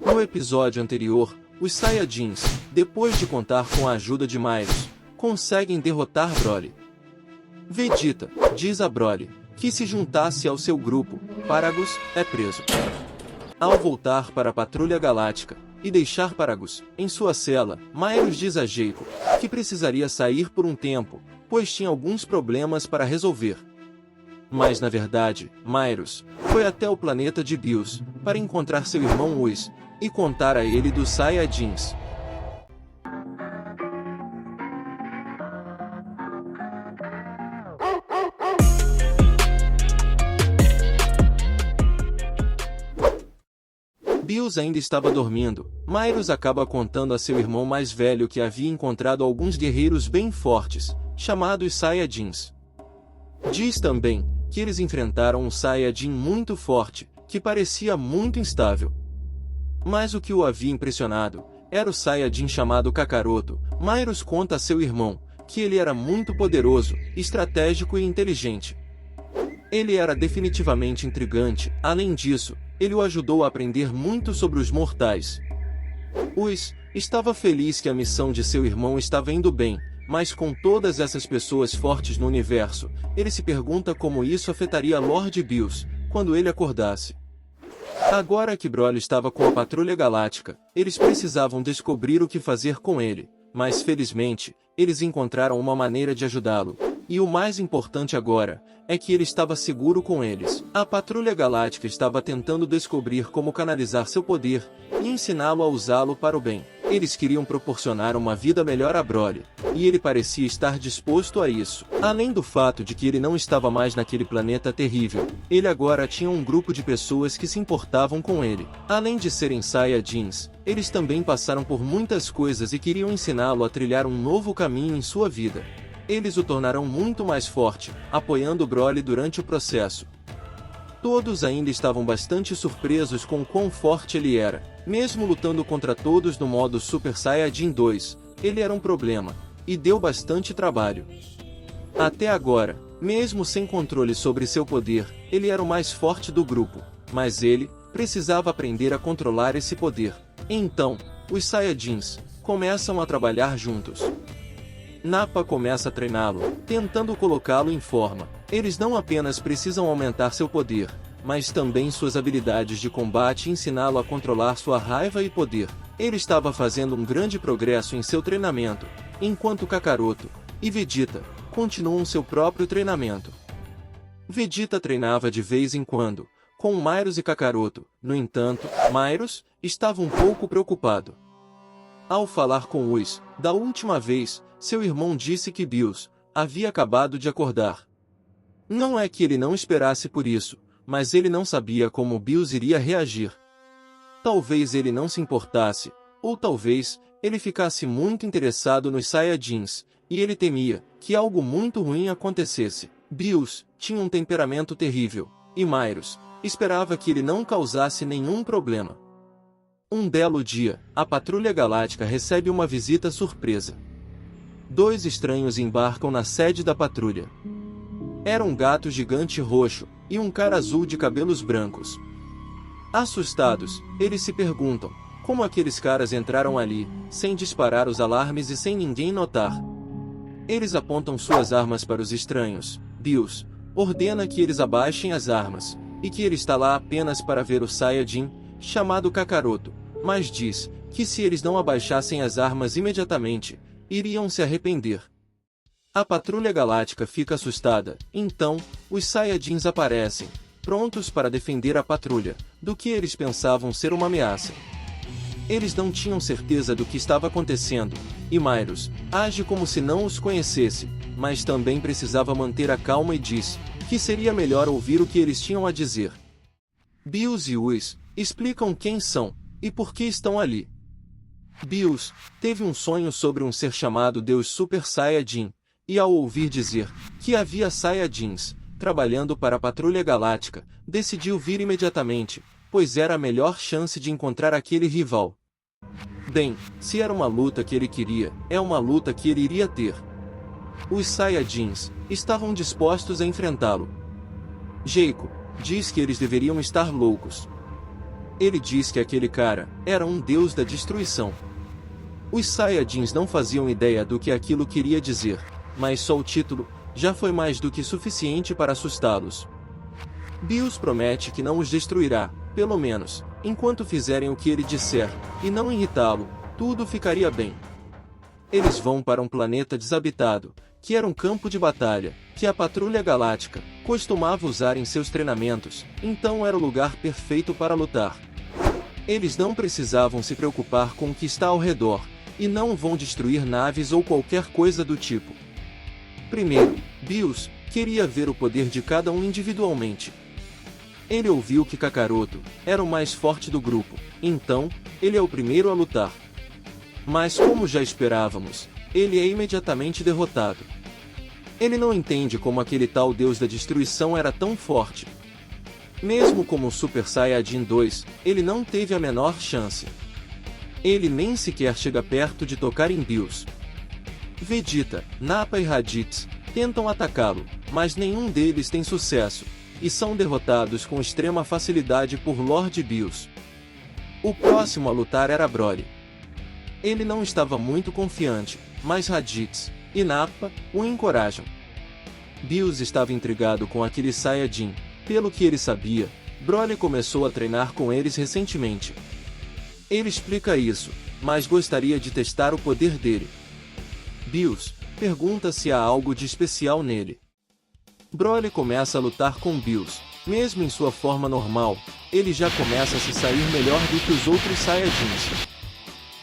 No episódio anterior, os Saiyajins, depois de contar com a ajuda de Myros, conseguem derrotar Broly. Vegeta diz a Broly que se juntasse ao seu grupo, Paragus é preso. Ao voltar para a Patrulha Galáctica e deixar Paragus em sua cela, Myros diz a Jaco que precisaria sair por um tempo, pois tinha alguns problemas para resolver. Mas na verdade, Myros foi até o planeta de Bills para encontrar seu irmão Whis e contar a ele dos Saiyajins. Bills ainda estava dormindo. Myros acaba contando a seu irmão mais velho que havia encontrado alguns guerreiros bem fortes, chamados Saiyajins. Diz também que eles enfrentaram um Saiyajin muito forte, que parecia muito instável. Mas o que o havia impressionado era o Saiyajin chamado Kakaroto. Myros conta a seu irmão que ele era muito poderoso, estratégico e inteligente. Ele era definitivamente intrigante. Além disso, ele o ajudou a aprender muito sobre os mortais. Whis estava feliz que a missão de seu irmão estava indo bem, mas com todas essas pessoas fortes no universo, ele se pergunta como isso afetaria Lord Bills quando ele acordasse. Agora que Broly estava com a Patrulha Galáctica, eles precisavam descobrir o que fazer com ele, mas felizmente, eles encontraram uma maneira de ajudá-lo. E o mais importante agora é que ele estava seguro com eles. A Patrulha Galáctica estava tentando descobrir como canalizar seu poder e ensiná-lo a usá-lo para o bem. Eles queriam proporcionar uma vida melhor a Broly, e ele parecia estar disposto a isso. Além do fato de que ele não estava mais naquele planeta terrível, ele agora tinha um grupo de pessoas que se importavam com ele. Além de serem Saiyajins, eles também passaram por muitas coisas e queriam ensiná-lo a trilhar um novo caminho em sua vida. Eles o tornarão muito mais forte, apoiando Broly durante o processo. Todos ainda estavam bastante surpresos com quão forte ele era. Mesmo lutando contra todos no modo Super Saiyajin 2, ele era um problema, e deu bastante trabalho. Até agora, mesmo sem controle sobre seu poder, ele era o mais forte do grupo, mas ele precisava aprender a controlar esse poder. Então, os Saiyajins começam a trabalhar juntos. Nappa começa a treiná-lo, tentando colocá-lo em forma. Eles não apenas precisam aumentar seu poder, mas também suas habilidades de combate e ensiná-lo a controlar sua raiva e poder. Ele estava fazendo um grande progresso em seu treinamento, enquanto Kakaroto e Vegeta continuam seu próprio treinamento. Vegeta treinava de vez em quando, com Myros e Kakaroto. No entanto, Myros estava um pouco preocupado. Ao falar com Whis, da última vez, seu irmão disse que Bills havia acabado de acordar. Não é que ele não esperasse por isso, mas ele não sabia como Bills iria reagir. Talvez ele não se importasse, ou talvez ele ficasse muito interessado nos Saiyajins, e ele temia que algo muito ruim acontecesse. Bills tinha um temperamento terrível, e Myros esperava que ele não causasse nenhum problema. Um belo dia, a Patrulha Galáctica recebe uma visita surpresa. Dois estranhos embarcam na sede da patrulha. Era um gato gigante roxo e um cara azul de cabelos brancos. Assustados, eles se perguntam como aqueles caras entraram ali, sem disparar os alarmes e sem ninguém notar. Eles apontam suas armas para os estranhos. Bills ordena que eles abaixem as armas, e que ele está lá apenas para ver o Saiyajin, chamado Kakaroto, mas diz que se eles não abaixassem as armas imediatamente, iriam se arrepender. A Patrulha Galáctica fica assustada, então, os Saiyajins aparecem, prontos para defender a patrulha, do que eles pensavam ser uma ameaça. Eles não tinham certeza do que estava acontecendo, e Myros age como se não os conhecesse, mas também precisava manter a calma e diz que seria melhor ouvir o que eles tinham a dizer. Bills e Whis explicam quem são e por que estão ali. Bills teve um sonho sobre um ser chamado Deus Super Saiyajin, e ao ouvir dizer que havia Saiyajins trabalhando para a Patrulha Galáctica, decidiu vir imediatamente, pois era a melhor chance de encontrar aquele rival. Bem, se era uma luta que ele queria, é uma luta que ele iria ter. Os Saiyajins estavam dispostos a enfrentá-lo. Jaco diz que eles deveriam estar loucos. Ele diz que aquele cara era um deus da destruição. Os Saiyajins não faziam ideia do que aquilo queria dizer, mas só o título já foi mais do que suficiente para assustá-los. Bills promete que não os destruirá, pelo menos, enquanto fizerem o que ele disser, e não irritá-lo, tudo ficaria bem. Eles vão para um planeta desabitado, que era um campo de batalha, que a Patrulha Galáctica costumava usar em seus treinamentos, então era o lugar perfeito para lutar. Eles não precisavam se preocupar com o que está ao redor, e não vão destruir naves ou qualquer coisa do tipo. Primeiro, Bills queria ver o poder de cada um individualmente. Ele ouviu que Kakaroto era o mais forte do grupo, então, ele é o primeiro a lutar. Mas como já esperávamos, ele é imediatamente derrotado. Ele não entende como aquele tal deus da destruição era tão forte. Mesmo como Super Saiyajin 2, ele não teve a menor chance. Ele nem sequer chega perto de tocar em Bills. Vegeta, Nappa e Raditz tentam atacá-lo, mas nenhum deles tem sucesso, e são derrotados com extrema facilidade por Lord Bills. O próximo a lutar era Broly. Ele não estava muito confiante, mas Raditz e Nappa o encorajam. Bills estava intrigado com aquele Saiyajin. Pelo que ele sabia, Broly começou a treinar com eles recentemente. Ele explica isso, mas gostaria de testar o poder dele. Bills pergunta se há algo de especial nele. Broly começa a lutar com Bills. Mesmo em sua forma normal, ele já começa a se sair melhor do que os outros Saiyajins.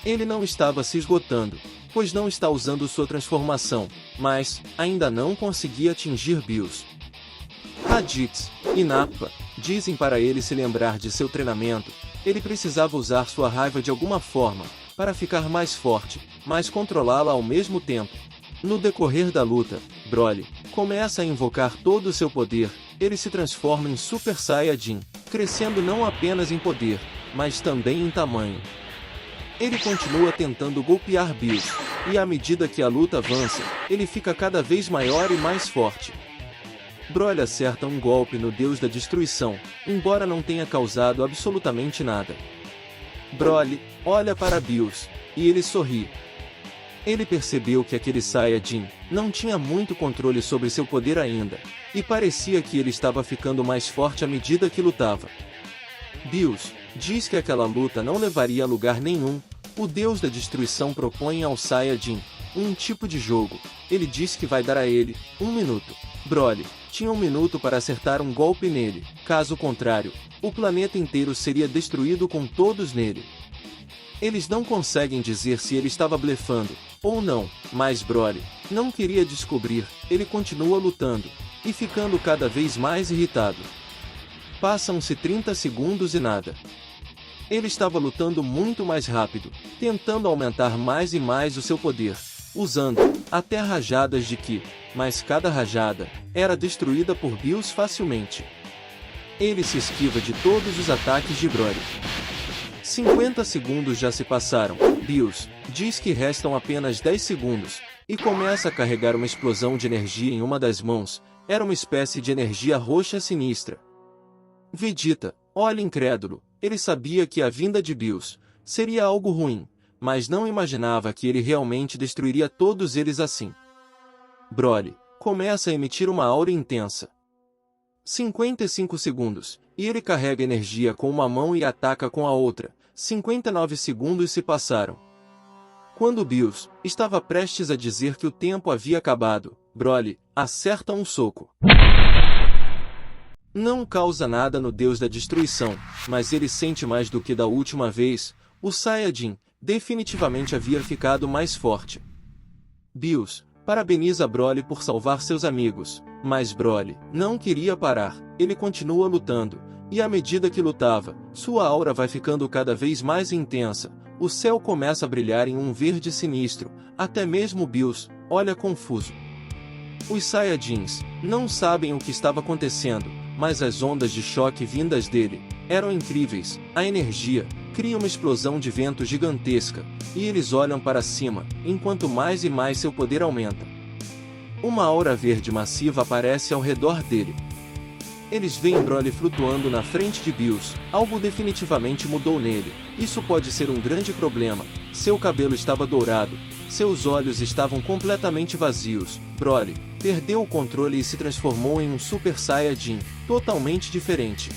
Ele não estava se esgotando, pois não está usando sua transformação, mas ainda não conseguia atingir Bills. Raditz e Nappa dizem para ele se lembrar de seu treinamento. Ele precisava usar sua raiva de alguma forma, para ficar mais forte, mas controlá-la ao mesmo tempo. No decorrer da luta, Broly começa a invocar todo o seu poder. Ele se transforma em Super Saiyajin, crescendo não apenas em poder, mas também em tamanho. Ele continua tentando golpear Bills, e à medida que a luta avança, ele fica cada vez maior e mais forte. Broly acerta um golpe no Deus da Destruição, embora não tenha causado absolutamente nada. Broly olha para Bills, e ele sorri. Ele percebeu que aquele Saiyajin não tinha muito controle sobre seu poder ainda, e parecia que ele estava ficando mais forte à medida que lutava. Bills diz que aquela luta não levaria a lugar nenhum. O Deus da Destruição propõe ao Saiyajin um tipo de jogo. Ele diz que vai dar a ele 1 minuto. Broly tinha 1 minuto para acertar um golpe nele, caso contrário, o planeta inteiro seria destruído com todos nele. Eles não conseguem dizer se ele estava blefando ou não, mas Broly não queria descobrir. Ele continua lutando e ficando cada vez mais irritado. Passam-se 30 segundos e nada. Ele estava lutando muito mais rápido, tentando aumentar mais e mais o seu poder, usando até rajadas de Ki, mas cada rajada era destruída por Bills facilmente. Ele se esquiva de todos os ataques de Broly. 50 segundos já se passaram. Bills diz que restam apenas 10 segundos, e começa a carregar uma explosão de energia em uma das mãos. Era uma espécie de energia roxa sinistra. Vegeta olha incrédulo. Ele sabia que a vinda de Bills seria algo ruim, mas não imaginava que ele realmente destruiria todos eles assim. Broly começa a emitir uma aura intensa. 55 segundos, e ele carrega energia com uma mão e ataca com a outra. 59 segundos se passaram. Quando Bills estava prestes a dizer que o tempo havia acabado, Broly acerta um soco. Não causa nada no Deus da Destruição, mas ele sente mais do que da última vez. O Saiyajin definitivamente havia ficado mais forte. Bills parabeniza Broly por salvar seus amigos, mas Broly não queria parar. Ele continua lutando, e à medida que lutava, sua aura vai ficando cada vez mais intensa. O céu começa a brilhar em um verde sinistro, até mesmo Bills olha confuso. Os Saiyajins não sabem o que estava acontecendo, mas as ondas de choque vindas dele eram incríveis. A energia cria uma explosão de vento gigantesca, e eles olham para cima, enquanto mais e mais seu poder aumenta. Uma aura verde massiva aparece ao redor dele. Eles veem Broly flutuando na frente de Bills. Algo definitivamente mudou nele. Isso pode ser um grande problema. Seu cabelo estava dourado. Seus olhos estavam completamente vazios. Broly perdeu o controle e se transformou em um Super Saiyajin, totalmente diferente.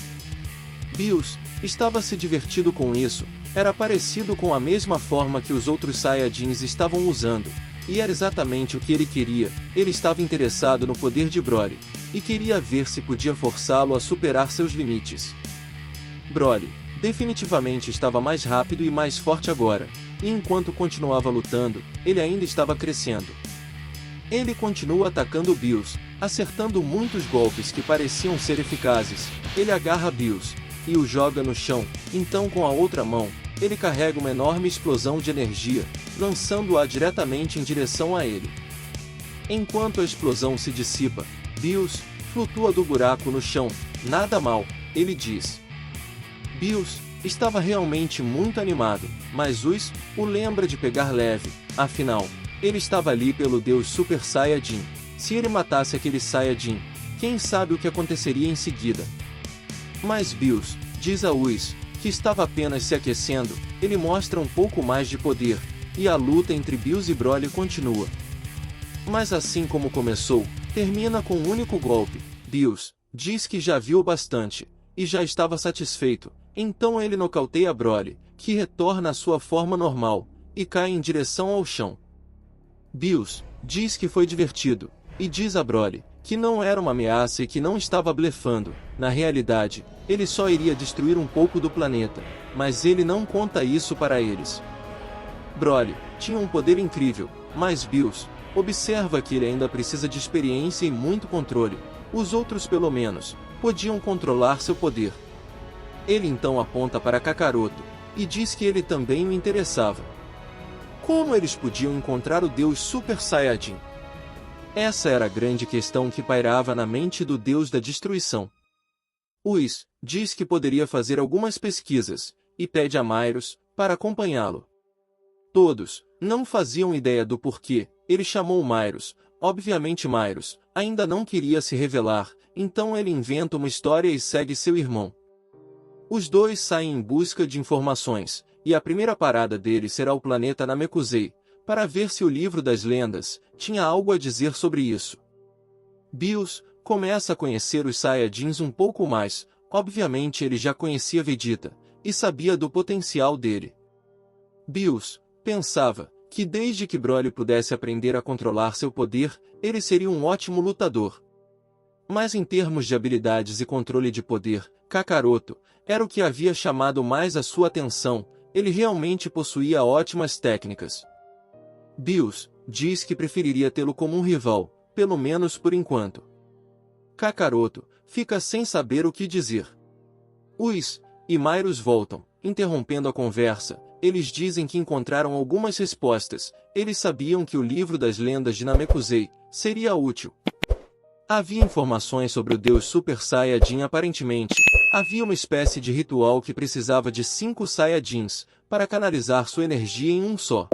Bills estava se divertindo com isso. Era parecido com a mesma forma que os outros Saiyajins estavam usando. E era exatamente o que ele queria. Ele estava interessado no poder de Broly. E queria ver se podia forçá-lo a superar seus limites. Broly definitivamente estava mais rápido e mais forte agora. E enquanto continuava lutando, ele ainda estava crescendo. Ele continua atacando Bills, acertando muitos golpes que pareciam ser eficazes. Ele agarra Bills e o joga no chão. Então com a outra mão, ele carrega uma enorme explosão de energia, lançando-a diretamente em direção a ele. Enquanto a explosão se dissipa, Bills flutua do buraco no chão. Nada mal, ele diz. Bills estava realmente muito animado, mas Whis o lembra de pegar leve. Afinal, ele estava ali pelo Deus Super Saiyajin. Se ele matasse aquele Saiyajin, quem sabe o que aconteceria em seguida. Mas Bills diz a Whis que estava apenas se aquecendo. Ele mostra um pouco mais de poder, e a luta entre Bills e Broly continua. Mas assim como começou, termina com um único golpe. Bills diz que já viu bastante, e já estava satisfeito. Então ele nocauteia Broly, que retorna à sua forma normal, e cai em direção ao chão. Bills diz que foi divertido, e diz a Broly que não era uma ameaça e que não estava blefando. Na realidade, ele só iria destruir um pouco do planeta, mas ele não conta isso para eles. Broly tinha um poder incrível, mas Bills observa que ele ainda precisa de experiência e muito controle. Os outros pelo menos podiam controlar seu poder. Ele então aponta para Kakaroto, e diz que ele também o interessava. Como eles podiam encontrar o Deus Super Saiyajin? Essa era a grande questão que pairava na mente do Deus da Destruição. Whis diz que poderia fazer algumas pesquisas, e pede a Myros para acompanhá-lo. Todos não faziam ideia do porquê ele chamou Myros. Obviamente Myros ainda não queria se revelar, então ele inventa uma história e segue seu irmão. Os dois saem em busca de informações, e a primeira parada deles será o planeta Namekusei, para ver se o livro das lendas tinha algo a dizer sobre isso. Bills começa a conhecer os Saiyajins um pouco mais. Obviamente ele já conhecia Vegeta, e sabia do potencial dele. Bills pensava que desde que Broly pudesse aprender a controlar seu poder, ele seria um ótimo lutador. Mas em termos de habilidades e controle de poder, Kakaroto era o que havia chamado mais a sua atenção. Ele realmente possuía ótimas técnicas. Bills diz que preferiria tê-lo como um rival, pelo menos por enquanto. Kakaroto fica sem saber o que dizer. Whis e Myros voltam, interrompendo a conversa. Eles dizem que encontraram algumas respostas. Eles sabiam que o livro das lendas de Namekusei seria útil. Havia informações sobre o Deus Super Saiyajin. Aparentemente, havia uma espécie de ritual que precisava de 5 Saiyajins para canalizar sua energia em um só.